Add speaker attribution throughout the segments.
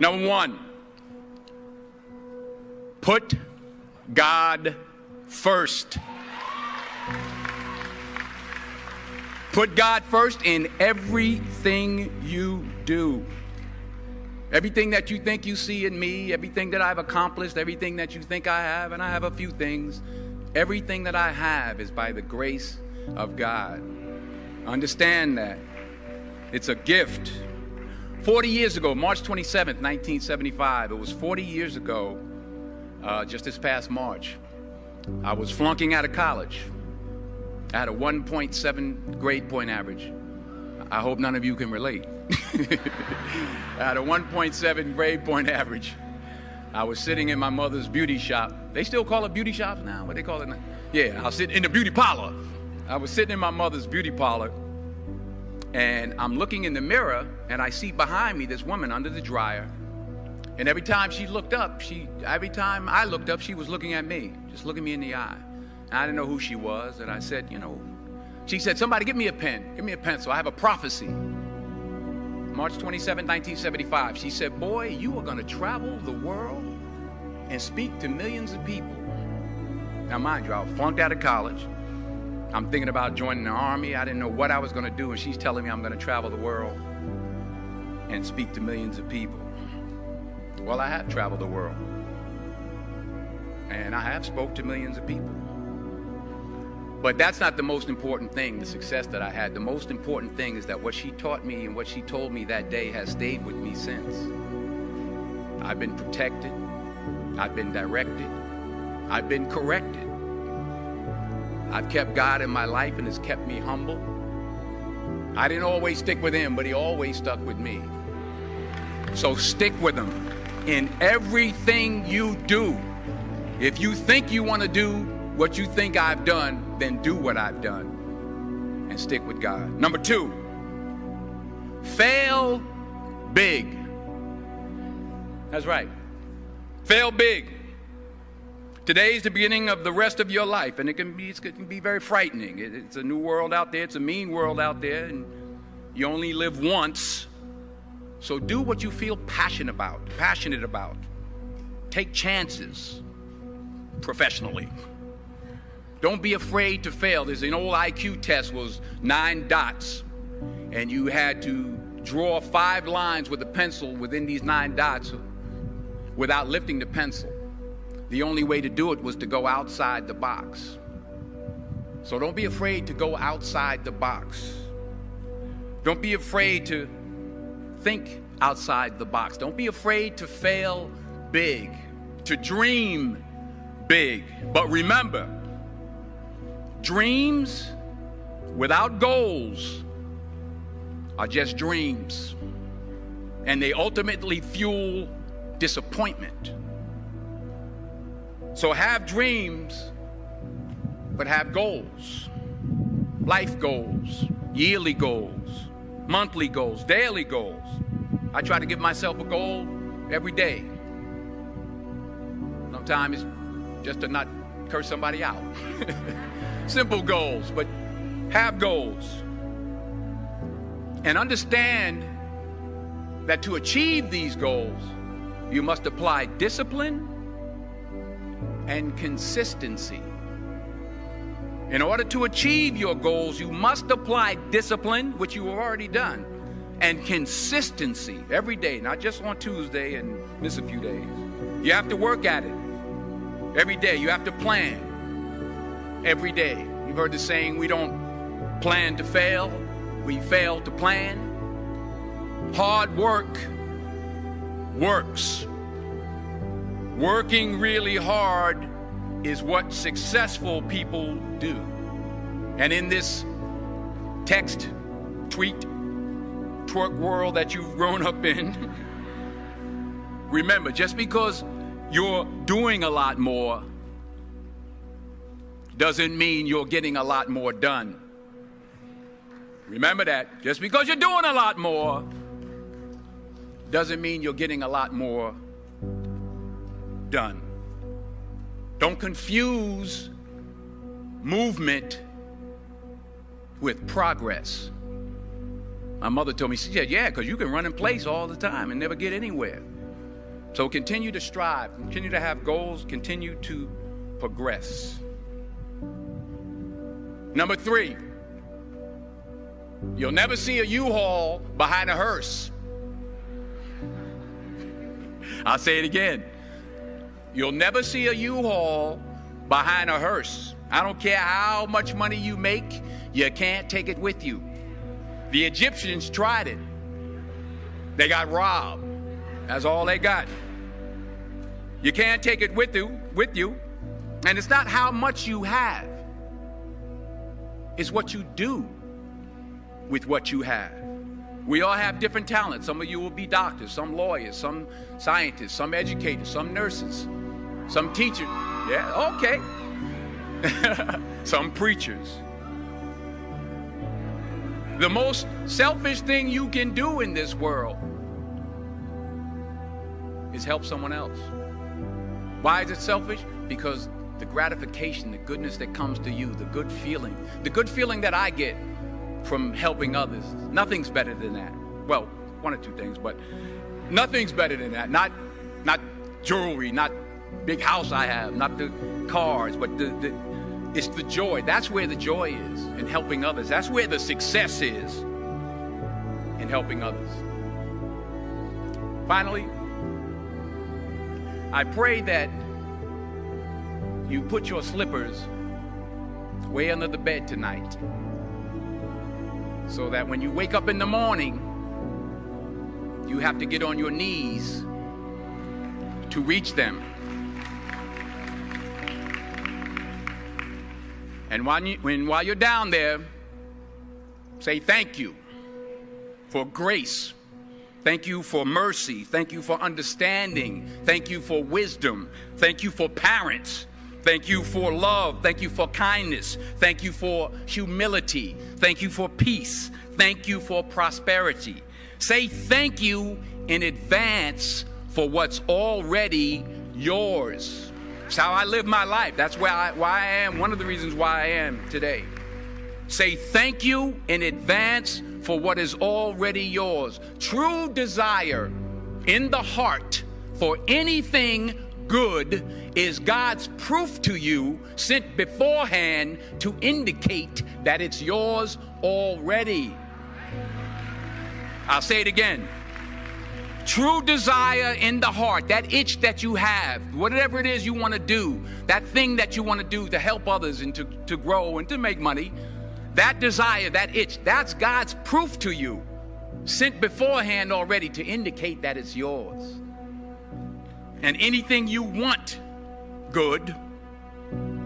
Speaker 1: Number one, put God first. Put God first in everything you do. Everything that you think you see in me, everything that I've accomplished, everything that you think I have, and I have a few things, everything that I have is by the grace of God. Understand that. It's a gift. 40 years ago, March 27th, 1975, it was 40 years ago, just this past March, I was flunking out of college. I had a 1.7 grade point average. I hope none of you can relate. I had a 1.7 grade point average. I was sitting in my mother's beauty shop. They still call it beauty shops now? What they call it now? Yeah, I was sitting in the beauty parlor. I was sitting in my mother's beauty parlor, and I'm looking in the mirror, and I see behind me this woman under the dryer. And every time she looked up, every time I looked up, she was looking at me, just looking me in the eye. And I didn't know who she was, and I said, she said, somebody give me a pen, give me a pencil. I have a prophecy. March 27, 1975, she said, boy, you are going to travel the world and speak to millions of people. Now, mind you, I was flunked out of college. I'm thinking about joining the army. I didn't know what I was going to do, and she's telling me I'm going to travel the world and speak to millions of people. Well, I have traveled the world, and I have spoke to millions of people. But that's not the most important thing, the success that I had. The most important thing is that what she taught me and what she told me that day has stayed with me since. I've been protected. I've been directed. I've been corrected. I've kept God in my life, and it's kept me humble. I didn't always stick with him, but he always stuck with me. So stick with him in everything you do. If you think you want to do what you think I've done, then do what I've done and stick with God. Number two, fail big. That's right. Fail big. Today's the beginning of the rest of your life, and it can be very frightening. It's a new world out there. It's a mean world out there, and you only live once. So do what you feel passionate about. Take chances professionally. Don't be afraid to fail. There's an old IQ test, was 9 dots, and you had to draw 5 lines with a pencil within these 9 dots without lifting the pencil. The only way to do it was to go outside the box. So don't be afraid to go outside the box. Don't be afraid to think outside the box. Don't be afraid to fail big, to dream big. But remember, dreams without goals are just dreams, and they ultimately fuel disappointment. So have dreams, but have goals. Life goals, yearly goals, monthly goals, daily goals. I try to give myself a goal every day. Sometimes it's just to not curse somebody out. Simple goals, but have goals. And understand that to achieve these goals, you must apply discipline and consistency. In order to achieve your goals, you must apply discipline, which you have already done, and consistency every day, not just on Tuesday and miss a few days. You have to work at it every day. You have to plan every day. You've heard the saying, we don't plan to fail, we fail to plan. Hard work works. Working really hard is what successful people do. And in this text, tweet, twerk world that you've grown up in, remember, just because you're doing a lot more doesn't mean you're getting a lot more done. Remember that. Just because you're doing a lot more doesn't mean you're getting a lot more done. Don't confuse movement with progress. My mother told me, she said, yeah, because you can run in place all the time and never get anywhere. So continue to strive, continue to have goals, continue to progress. Number 3, you'll never see a U-Haul behind a hearse. I'll say it again. You'll never see a U-Haul behind a hearse. I don't care how much money you make, you can't take it with you. The Egyptians tried it. They got robbed. That's all they got. You can't take it with you. And it's not how much you have. It's what you do with what you have. We all have different talents. Some of you will be doctors, some lawyers, some scientists, some educators, some nurses, some teachers. Yeah, okay. Some preachers. The most selfish thing you can do in this world is help someone else. Why is it selfish? Because the gratification, the goodness that comes to you, the good feeling that I get from helping others, nothing's better than that. Well, one or two things, but nothing's better than that. Not jewelry, not big house I have, not the cars, but it's the joy. That's where the joy is, in helping others. That's where the success is, in helping others. Finally, I pray that you put your slippers way under the bed tonight, so that when you wake up in the morning, you have to get on your knees to reach them. And while you're down there, say thank you for grace. Thank you for mercy. Thank you for understanding. Thank you for wisdom. Thank you for parents. Thank you for love. Thank you for kindness. Thank you for humility. Thank you for peace. Thank you for prosperity. Say thank you in advance for what's already yours. It's how I live my life. That's why I am, one of the reasons why I am today. Say thank you in advance for what is already yours. True desire in the heart for anything good is God's proof to you, sent beforehand to indicate that it's yours already. I'll say it again. True desire in the heart, that itch that you have, whatever it is you want to do, that thing that you want to do to help others and to grow and to make money, that desire, that itch, that's God's proof to you, sent beforehand already to indicate that it's yours. And anything you want good,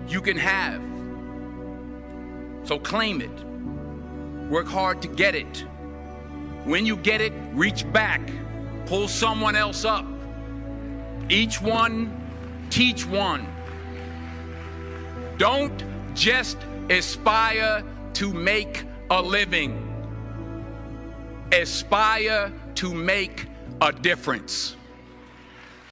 Speaker 1: you can have. So claim it. Work hard to get it. When you get it, reach back. Pull someone else up. Each one, teach one. Don't just aspire to make a living. Aspire to make a difference.